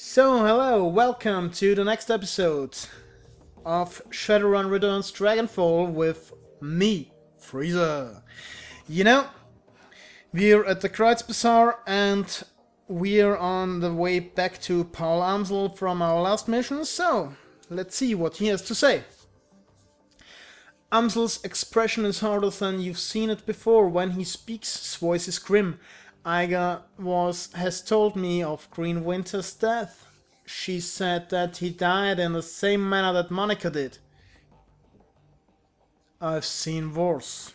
So, hello, welcome to the next episode of Shadowrun Returns Dragonfall with me, Freezer. You know, we're at the Kreuz Bazaar and we're on the way back to Paul Amsel from our last mission, so let's see what he has to say. Amsel's expression is harder than you've seen it before. When he speaks, his voice is grim. Iga has told me of Green Winter's death. She said that he died in the same manner that Monica did. I've seen worse.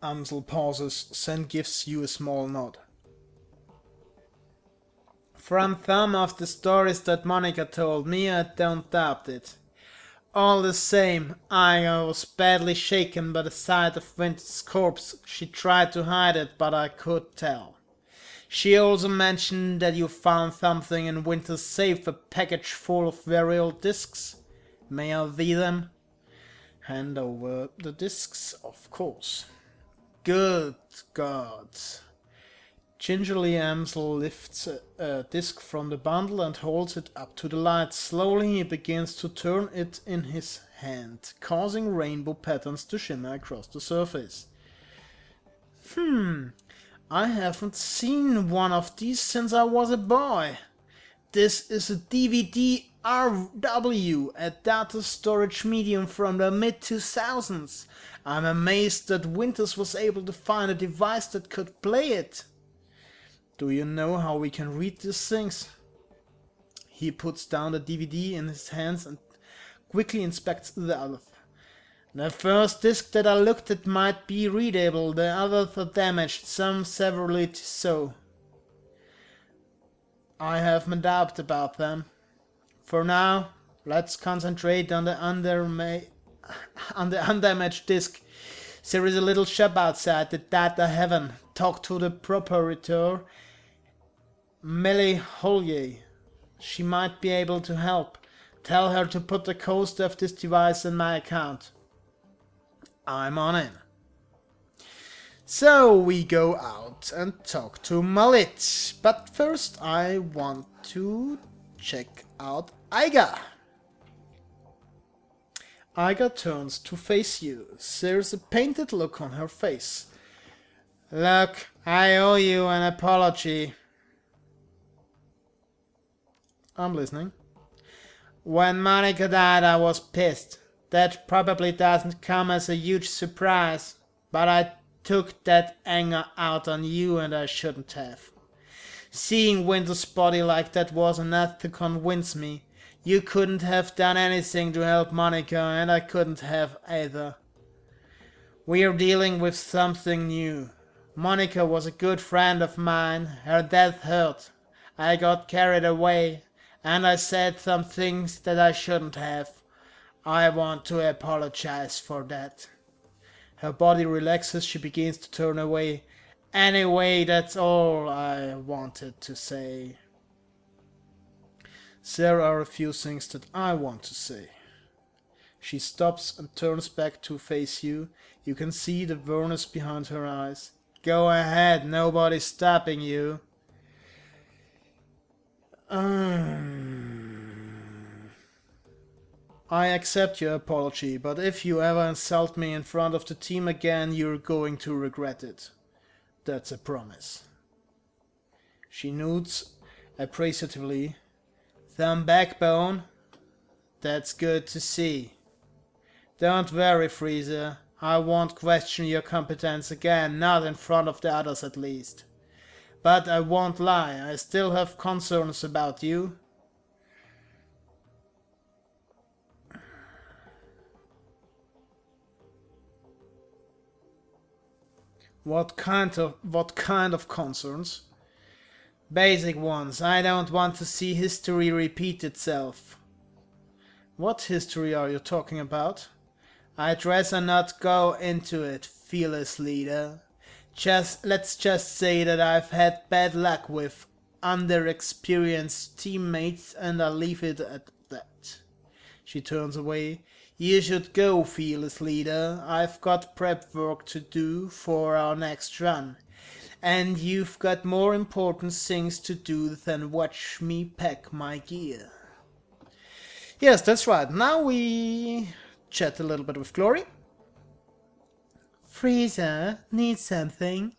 Amsel pauses, then gives you a small nod. From some of the stories that Monica told me, I don't doubt it. All the same, I was badly shaken by the sight of Winter's corpse. She tried to hide it, but I could tell. She also mentioned that you found something in Winter's safe, a package full of very old discs. May I see them? Hand over the discs, of course. Good God. Gingerly Amsel lifts a disc from the bundle and holds it up to the light. Slowly he begins to turn it in his hand, causing rainbow patterns to shimmer across the surface. I haven't seen one of these since I was a boy. This is a DVD-RW, a data storage medium from the mid-2000s. I'm amazed that Winters was able to find a device that could play it. Do you know how we can read these things? He puts down the DVD in his hands and quickly inspects the others. The first disc that I looked at might be readable, the others are damaged, some severely so. I have my doubt about them. For now, let's concentrate on the undamaged disc. There is a little shop outside the data heaven. Talk to the proprietor, Melly Hollier. She might be able to help. Tell her to put the cost of this device in my account. I'm on it. So we go out and talk to Malit. But first I want to check out Iga. Iga turns to face you. There's a painted look on her face. Look, I owe you an apology. I'm listening. When Monica died, I was pissed. That probably doesn't come as a huge surprise, but I took that anger out on you and I shouldn't have. Seeing Winter's body like that was enough to convince me. You couldn't have done anything to help Monica, and I couldn't have either. We're dealing with something new. Monica was a good friend of mine. Her death hurt. I got carried away, and I said some things that I shouldn't have. I want to apologize for that. Her body relaxes, she begins to turn away. Anyway, that's all I wanted to say. There are a few things that I want to say. She stops and turns back to face you. You can see the burners behind her eyes. Go ahead, nobody's stopping you. I accept your apology, but if you ever insult me in front of the team again, you're going to regret it. That's a promise. She nods appreciatively. Some backbone? That's good to see. Don't worry, Freezer. I won't question your competence again, not in front of the others at least. But I won't lie, I still have concerns about you. What kind of concerns? Basic ones. I don't want to see history repeat itself. What history are you talking about? I'd rather not go into it, fearless leader. Let's just say that I've had bad luck with underexperienced teammates, and I'll leave it at that. She turns away. You should go, fearless leader. I've got prep work to do for our next run. And you've got more important things to do than watch me pack my gear. Yes, that's right. Now we chat a little bit with Glory. Frieza needs something.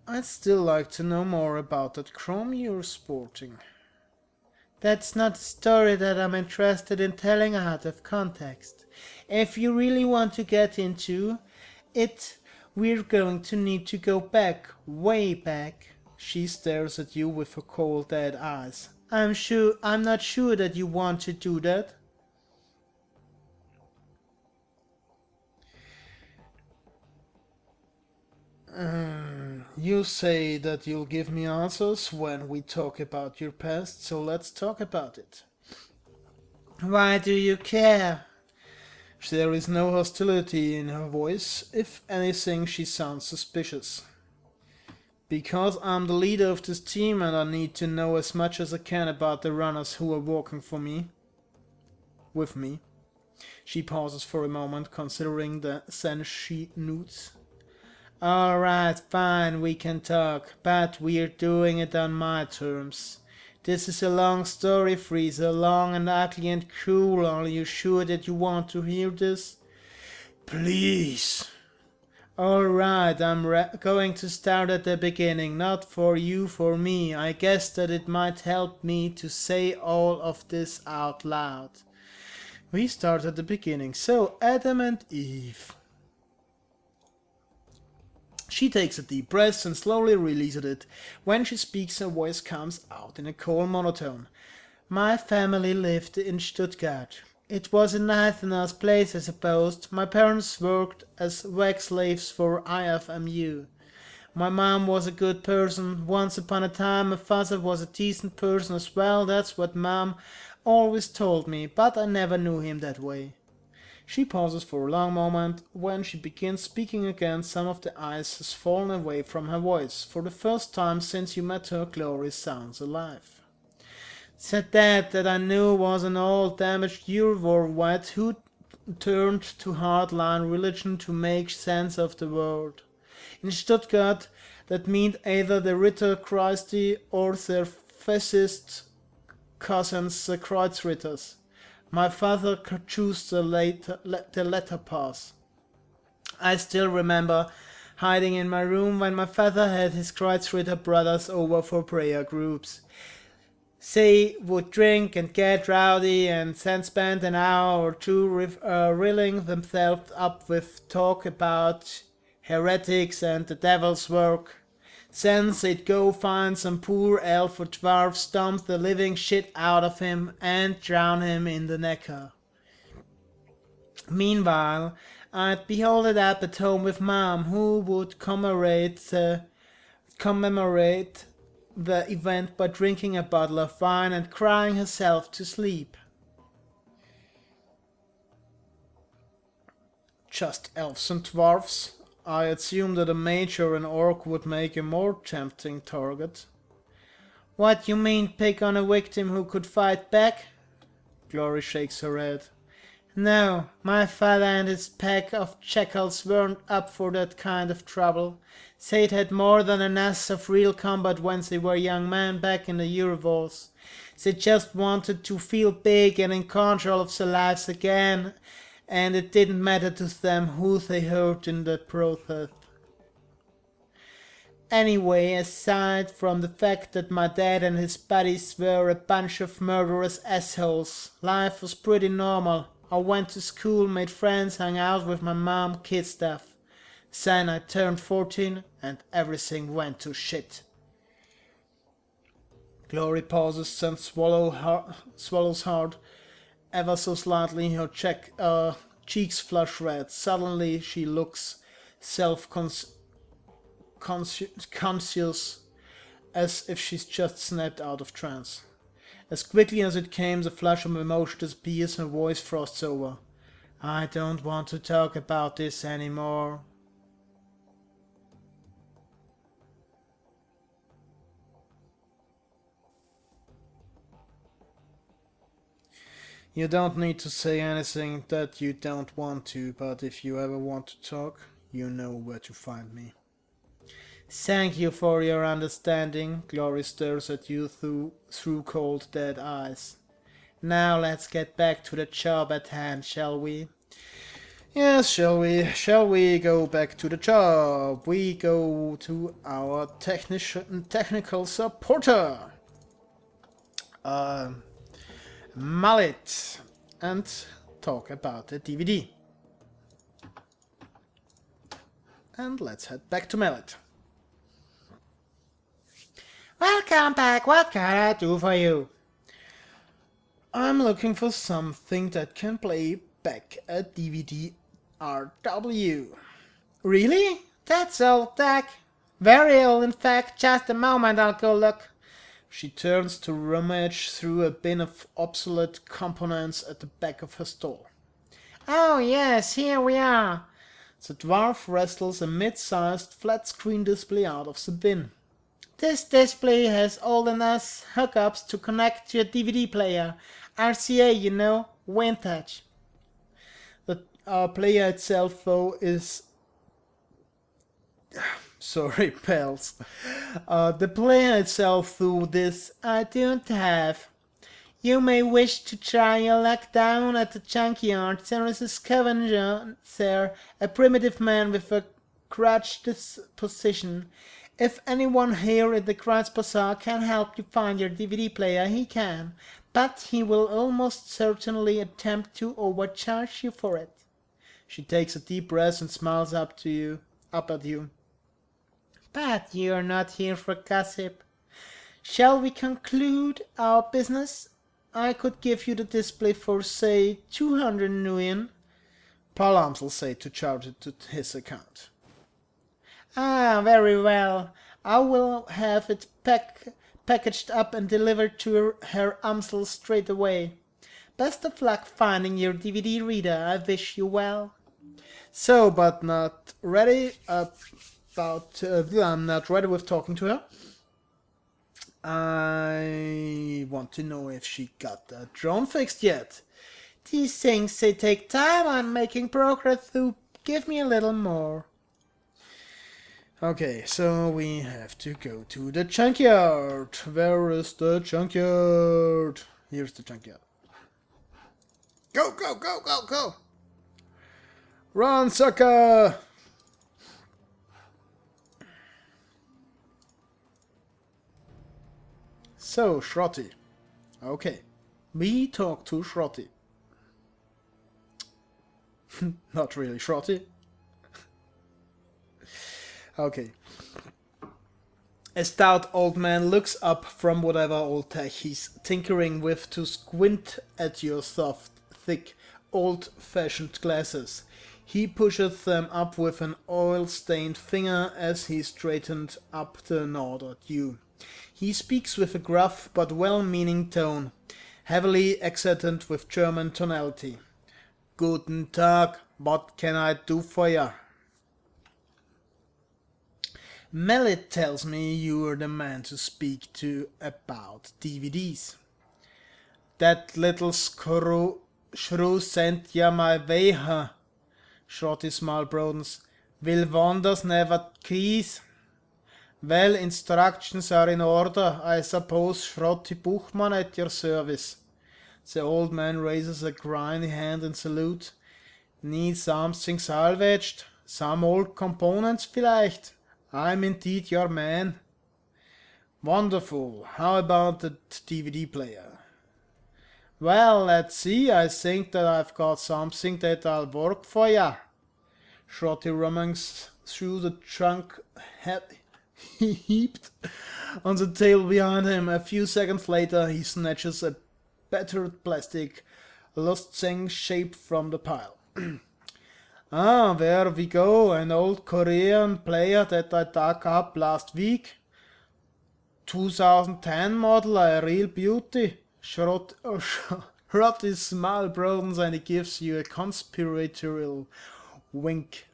I'd still like to know more about that chrome you're sporting. That's not a story that I'm interested in telling out of context. If you really want to get into it, we're going to need to go back, way back. She stares at you with her cold dead eyes. I'm not sure that you want to do that. You say that you'll give me answers when we talk about your past, so let's talk about it. Why do you care? There is no hostility in her voice. If anything, she sounds suspicious. Because I'm the leader of this team and I need to know as much as I can about the runners who are working for me. With me. She pauses for a moment, considering the Senshi nudes. Alright, fine, we can talk, but we're doing it on my terms. This is a long story, Frieza, long and ugly and cruel. Are you sure that you want to hear this? Please. Alright, I'm going to start at the beginning, not for you, for me. I guess that it might help me to say all of this out loud. We start at the beginning. So, Adam and Eve. She takes a deep breath and slowly releases it. When she speaks, her voice comes out in a cold monotone. My family lived in Stuttgart. It was a nice place, I suppose. My parents worked as wax slaves for IFMU. My mom was a good person. Once upon a time, my father was a decent person as well. That's what Mom always told me, but I never knew him that way. She pauses for a long moment. When she begins speaking again, some of the ice has fallen away from her voice. For the first time since you met her, Glory sounds alive. Said that I knew was an old damaged Eurowar white who turned to hardline religion to make sense of the world. In Stuttgart, that meant either the Ritter Christi or their fascist cousins, the Kreuzritters. My father chose the latter path. I still remember hiding in my room when my father had his Kreuzritter brothers over for prayer groups. They would drink and get rowdy and then spend an hour or two reeling themselves up with talk about heretics and the devil's work. Then they'd go find some poor elf or dwarf, stomp the living shit out of him, and drown him in the Neckar. Meanwhile, I'd be holed up at home with Mom, who would commemorate the event by drinking a bottle of wine and crying herself to sleep. Just elves and dwarfs. I assume that a mage or an orc would make a more tempting target. What you mean, pick on a victim who could fight back? Glory shakes her head. No, my father and his pack of jackals weren't up for that kind of trouble. They'd had more than enough of real combat when they were young men back in the Eurowars. They just wanted to feel big and in control of their lives again, and it didn't matter to them who they hurt in the process. Anyway, aside from the fact that my dad and his buddies were a bunch of murderous assholes, life was pretty normal. I went to school, made friends, hung out with my mom, kid stuff. Then I turned 14 and everything went to shit. Glory pauses and swallows hard. Ever so slightly, her cheeks flush red. Suddenly, she looks self-conscious, as if she's just snapped out of trance. As quickly as it came, the flush of emotion disappears, her voice frosts over. I don't want to talk about this anymore. You don't need to say anything that you don't want to, but if you ever want to talk, you know where to find me. Thank you for your understanding. Glory stares at you through cold dead eyes. Now let's get back to the job at hand, shall we? Yes, shall we? Shall we go back to the job? We go to our technical supporter, Mallet, and talk about the DVD. And let's head back to Mallet. Welcome back. What can I do for you? I'm looking for something that can play back a DVD RW. Really? That's old tech. Very old, in fact. Just a moment, I'll go look. She turns to rummage through a bin of obsolete components at the back of her store. Oh yes, here we are. The dwarf wrestles a mid-sized flat-screen display out of the bin. This display has old enough hookups to connect to a DVD player. RCA, you know, vintage. The player itself, though, is... Sorry, pals. The player itself, though, this I don't have. You may wish to try your luck down at the junkyard. There is a scavenger there, a primitive man with a crutch disposition. If anyone here at the Christ Bazaar can help you find your DVD player, he can. But he will almost certainly attempt to overcharge you for it. She takes a deep breath and smiles up at you. But you're not here for gossip. Shall we conclude our business? I could give you the display for, say, 200 nuyen. Palams will say to charge it to his account. Ah, very well. I will have it packaged up and delivered to Herr Amsel straight away. Best of luck finding your DVD reader. I wish you well. So, but not ready I'm not ready with talking to her. I want to know if she got that drone fixed yet. These things, they take time. I'm making progress, so give me a little more. Okay, so we have to go to the junkyard. Where is the junkyard? Here's the junkyard. Go, go, go, go, go! Run, sucker! So, Shrotti. Okay, we talk to Shrotti. Not really Shrotti. Okay. A stout old man looks up from whatever old tech he's tinkering with to squint at your soft, thick, old-fashioned glasses. He pushes them up with an oil-stained finger as he straightened up the nod at you. He speaks with a gruff but well-meaning tone, heavily accented with German tonality. Guten Tag, what can I do for ya? Mallet tells me you're the man to speak to about DVDs. That little shrew sent ya my way, huh? Shrotti smile broadens. Will wonders never cease? Well, instructions are in order. I suppose Shrotti Buchmann at your service. The old man raises a grimy hand in salute. Need something salvaged? Some old components vielleicht? I'm indeed your man. Wonderful. How about the DVD player? Well, let's see. I think that I've got something that I'll work for ya. Shrotti rummages through the trunk he heaped on the table behind him. A few seconds later, he snatches a battered plastic Lustzing shape from the pile. Ah, there we go, an old Korean player that I dug up last week. 2010 model, a real beauty. Shrotti's smile broadens and he gives you a conspiratorial wink.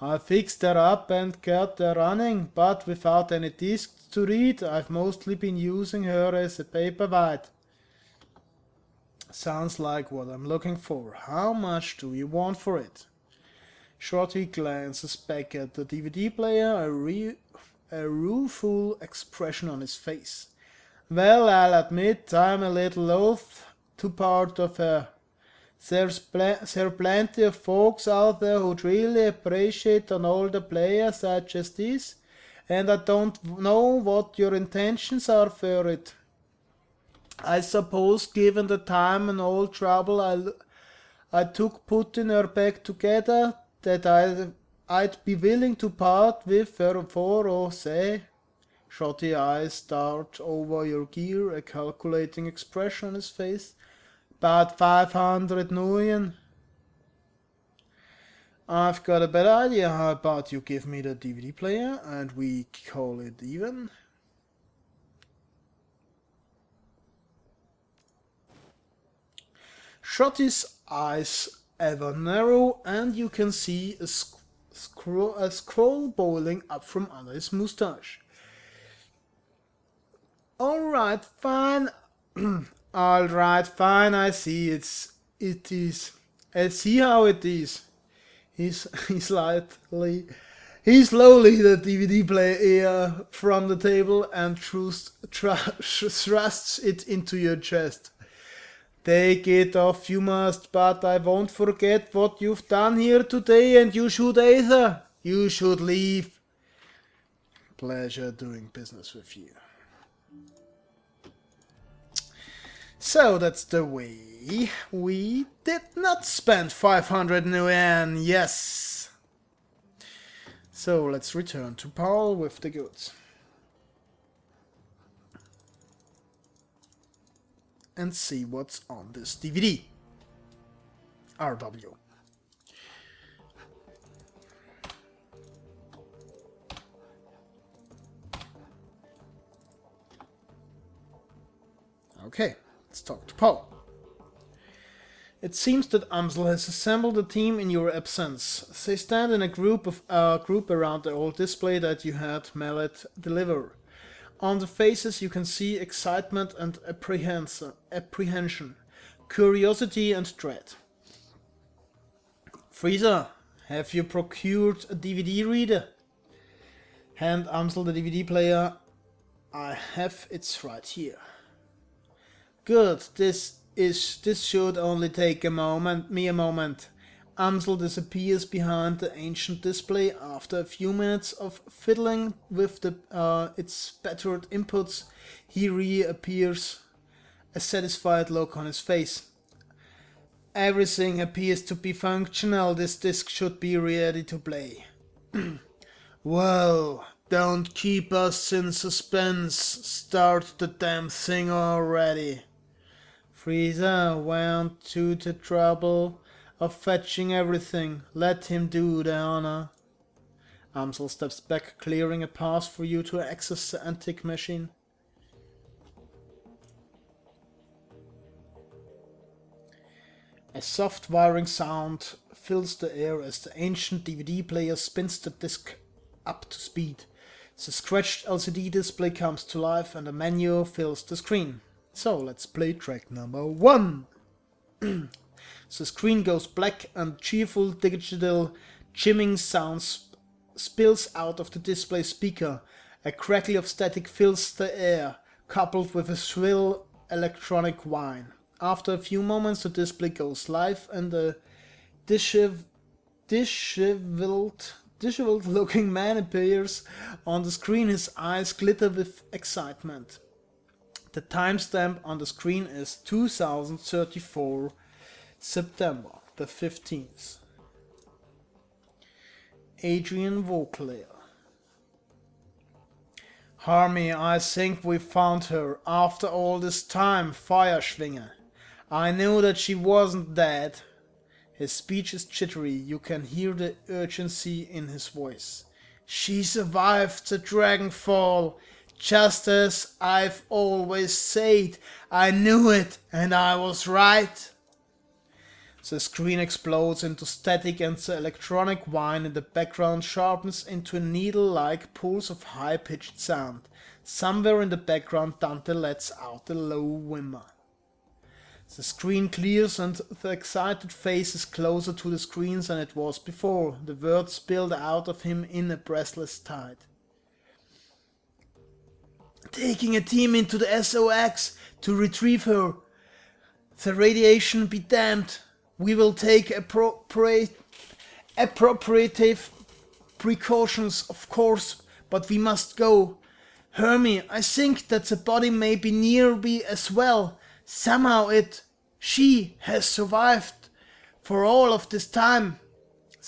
I fixed her up and got her running, but without any discs to read. I've mostly been using her as a paperwhite. Sounds like what I'm looking for. How much do you want for it? Shorty glances back at the DVD player, a rueful expression on his face. Well, I'll admit I'm a little loath to part of her. There are plenty of folks out there who'd really appreciate an older player such as this, and I don't know what your intentions are for it. I suppose, given the time and all trouble I took putting her back together, that I'd be willing to part with her for, or say. Shorty eyes dart over your gear, a calculating expression on his face. About 500 million. I've got a better idea. How about you give me the DVD player and we call it even? Shorty's eyes ever narrow, and you can see a scroll boiling up from under his moustache. Alright, fine. Alright, fine, I see it is. I see how it is. He slowly the DVD player from the table and thrusts it into your chest. Take it off you must, but I won't forget what you've done here today, and you should either. You should leave. Pleasure doing business with you. So that's the way. We did not spend 500 yuan, yes. So let's return to Paul with the goods. And see what's on this DVD. RW. Okay, let's talk to Paul. It seems that Amsel has assembled a team in your absence. They stand in a group around the old display that you had Mallet deliver. On the faces you can see excitement and apprehension, curiosity and dread. Frieza, have you procured a DVD reader? Hand Amsel the DVD player. I have, it's right here. Good, this should only take a moment. Amsel disappears behind the ancient display. After a few minutes of fiddling with its battered inputs, he reappears, a satisfied look on his face. Everything appears to be functional. This disc should be ready to play. Well, don't keep us in suspense. Start the damn thing already. Frieza went to the trouble of fetching everything. Let him do the honor. Amsel steps back, clearing a path for you to access the antique machine. A soft whirring sound fills the air as the ancient DVD player spins the disc up to speed. The scratched LCD display comes to life and a menu fills the screen. So let's play track number 1. The screen goes black and cheerful digital chimming sounds spills out of the display speaker. A crackle of static fills the air, coupled with a shrill electronic whine. After a few moments the display goes live and a disheveled looking man appears on the screen. His eyes glitter with excitement. The timestamp on the screen is 2034 September the 15th. Adrian Vauclair. Harmy, I think we found her. After all this time, Feuerschwinge. I knew that she wasn't dead. His speech is jittery. You can hear the urgency in his voice. She survived the Dragonfall. Just as I've always said. I knew it, and I was right. The screen explodes into static and the electronic whine in the background sharpens into a needle-like pulse of high-pitched sound. Somewhere in the background Dante lets out a low whimper. The screen clears and the excited face is closer to the screens than it was before. The words spilled out of him in a breathless tide. Taking a team into the SOX to retrieve her. The radiation be damned. We will take appropriate precautions, of course, but we must go. Hermie, I think that the body may be near me as well. Somehow she has survived for all of this time.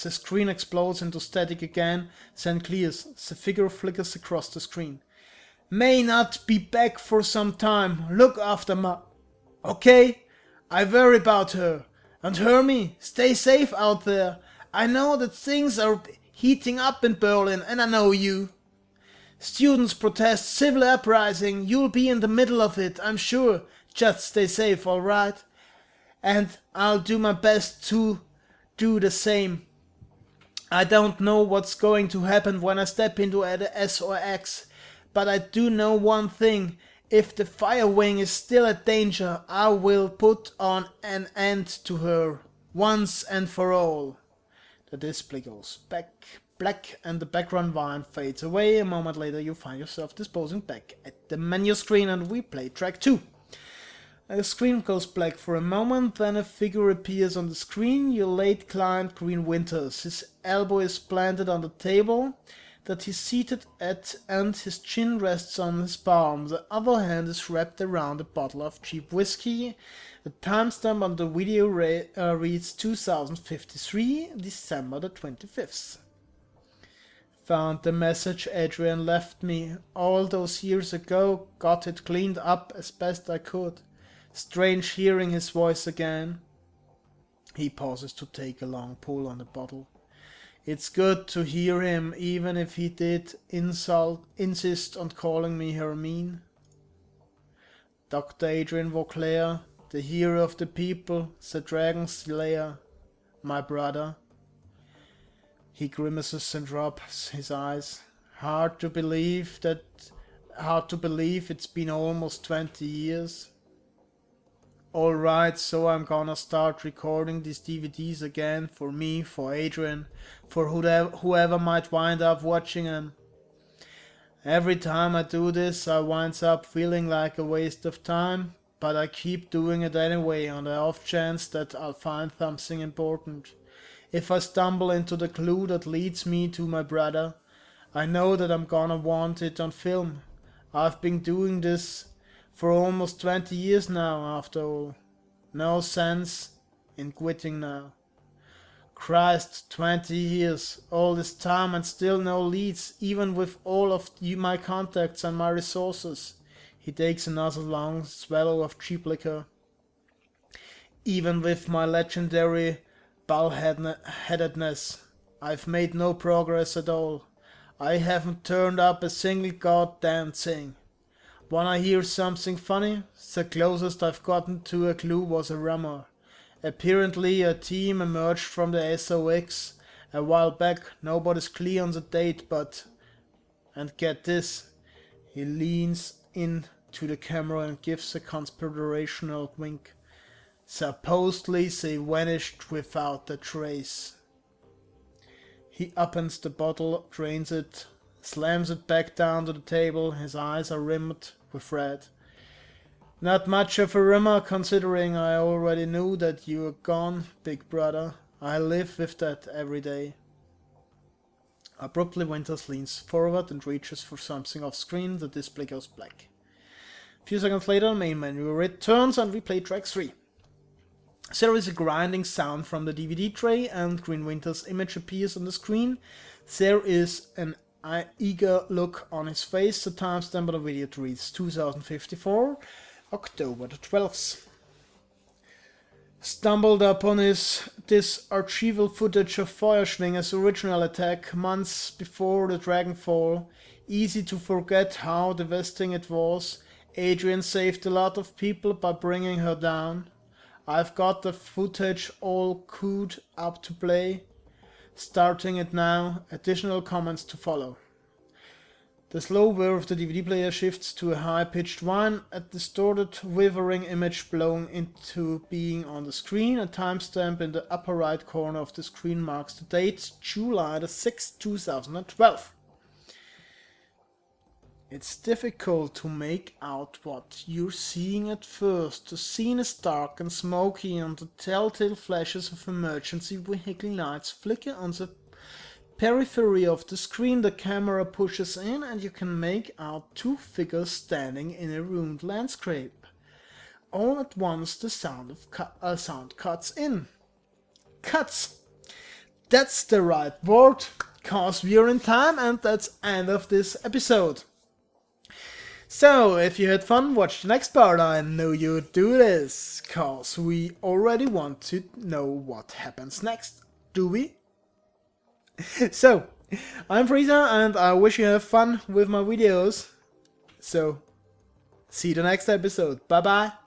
The screen explodes into static again, then clears. The figure flickers across the screen. May not be back for some time. Look after ma. Okay? I worry about her. And Hermie, stay safe out there. I know that things are heating up in Berlin, and I know you. Students protest, civil uprising. You'll be in the middle of it, I'm sure. Just stay safe, alright? And I'll do my best to do the same. I don't know what's going to happen when I step into the SOX, but I do know one thing. If the Feuerschwinge is still a danger, I will put on an end to her, once and for all. The display goes black and the background vine fades away. A moment later you find yourself disposing back at the menu screen and we play track 2. The screen goes black for a moment, then a figure appears on the screen, your late client Green Winters. His elbow is planted on the table that he's seated at and his chin rests on his palm. The other hand is wrapped around a bottle of cheap whiskey. The timestamp on the video reads 2053, December the 25th. Found the message Adrian left me all those years ago, got it cleaned up as best I could. Strange hearing his voice again. He pauses to take a long pull on the bottle. It's good to hear him, even if he did insist on calling me Hermine. Dr. Adrian Vauclair, the hero of the people, the dragon slayer, my brother. He grimaces and rubs his eyes. Hard to believe it's been almost 20 years. Alright, so I'm gonna start recording these DVDs again for me, for Adrian, for whoever might wind up watching them. Every time I do this, I winds up feeling like a waste of time, but I keep doing it anyway on the off chance that I'll find something important. If I stumble into the clue that leads me to my brother, I know that I'm gonna want it on film. I've been doing this for almost 20 years now, after all. No sense in quitting now. Christ, 20 years, all this time and still no leads, even with all of my contacts and my resources. He takes another long swallow of cheap liquor. Even with my legendary bullheadedness, I've made no progress at all. I haven't turned up a single goddamn thing. Wanna hear something funny? The closest I've gotten to a clue was a rumor. Apparently a team emerged from the SOX a while back. Nobody's clear on the date, but... And get this. He leans in to the camera and gives a conspirational wink. Supposedly they vanished without a trace. He opens the bottle, drains it, slams it back down to the table. His eyes are rimmed with red. Not much of a rumor, considering I already knew that you were gone, big brother. I live with that every day. Abruptly, Winters leans forward and reaches for something off screen. The display goes black. A few seconds later, main menu returns and we play track 3. There is a grinding sound from the DVD tray and Green Winter's image appears on the screen. There is an eager look on his face. The timestamp on the video reads 2054, October the 12th. Stumbled upon this archival footage of Feuerschwinge's original attack months before the Dragonfall. Easy to forget how devastating it was. Adrian saved a lot of people by bringing her down. I've got the footage all queued up to play. Starting it now, additional comments to follow. The slow whir of the DVD player shifts to a high-pitched whine, a distorted, withering image blowing into being on the screen. A timestamp in the upper right corner of the screen marks the date, July the 6th, 2012. It's difficult to make out what you're seeing at first. The scene is dark and smoky, and the telltale flashes of emergency vehicle lights flicker on the periphery of the screen. The camera pushes in, and you can make out two figures standing in a ruined landscape. All at once, the sound cuts in. Cuts! That's the right word, cause we're in time, and that's end of this episode. So, if you had fun, watch the next part. I know you do this, cause we already want to know what happens next, do we? So, I'm Frieza, and I wish you have fun with my videos. So, see you the next episode. Bye bye.